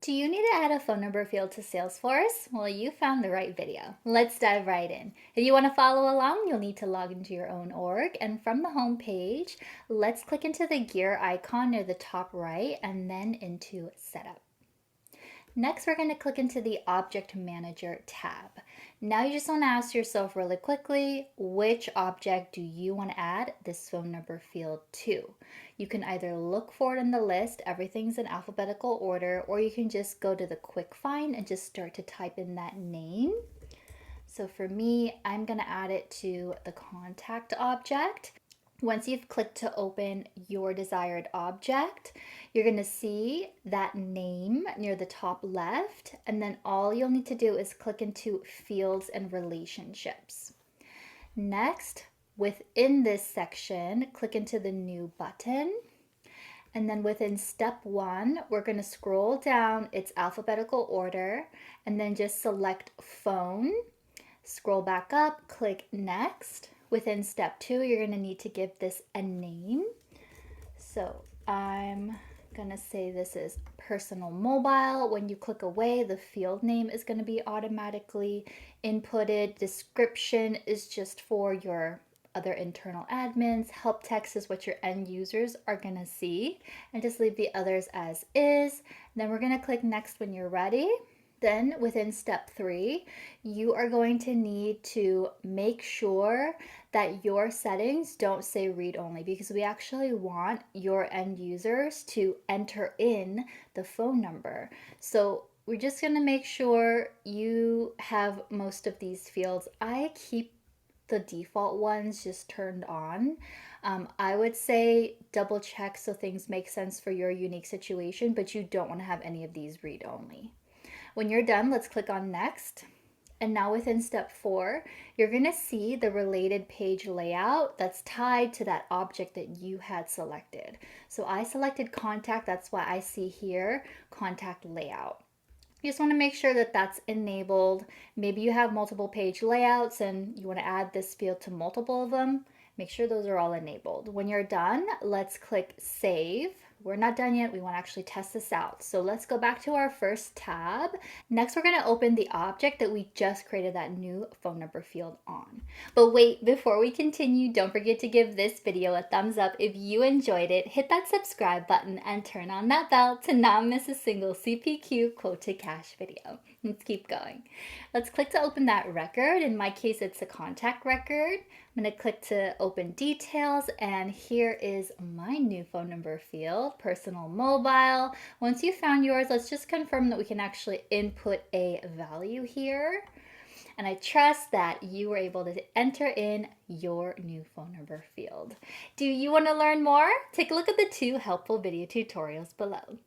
Do you need to add a phone number field to Salesforce? Well, you found the right video. Let's dive right in. If you want to follow along, you'll need to log into your own org, and from the home page, let's click into the gear icon near the top right and then into Setup. Next, we're going to click into the Object Manager tab. Now you just want to ask yourself really quickly, which object do you want to add this phone number field to? You can either look for it in the list, everything's in alphabetical order, or you can just go to the quick find and just start to type in that name. So for me, I'm going to add it to the contact object. Once you've clicked to open your desired object, you're going to see that name near the top left, and then all you'll need to do is click into Fields and Relationships. Next, within this section, click into the New button, and then within step 1, we're going to scroll down its alphabetical order, and then just select Phone, scroll back up, click Next. Within step 2, you're going to need to give this a name. So I'm going to say this is personal mobile. When you click away, the field name is going to be automatically inputted. Description is just for your other internal admins. Help text is what your end users are going to see. And just leave the others as is. Then we're going to click Next when you're ready. Then within step 3, you are going to need to make sure that your settings don't say read only, because we actually want your end users to enter in the phone number. So we're just going to make sure you have most of these fields. I keep the default ones just turned on. I would say double check so things make sense for your unique situation, but you don't want to have any of these read only. When you're done, let's click on Next. And now within step 4, you're going to see the related page layout that's tied to that object that you had selected. So I selected contact, that's why I see here contact layout. You just want to make sure that that's enabled. Maybe you have multiple page layouts and you want to add this field to multiple of them. Make sure those are all enabled. When you're done, let's click Save. We're not done yet. We want to actually test this out. So let's go back to our first tab. Next, we're going to open the object that we just created that new phone number field on. But wait, before we continue, don't forget to give this video a thumbs up if you enjoyed it. Hit that subscribe button and turn on that bell to not miss a single CPQ quote to cash video. Let's keep going. Let's click to open that record. In my case, it's a contact record. I'm going to click to open details, and here is my new phone number field, personal mobile. Once you found yours, let's just confirm that we can actually input a value here. And I trust that you were able to enter in your new phone number field. Do you want to learn more? Take a look at the 2 helpful video tutorials below.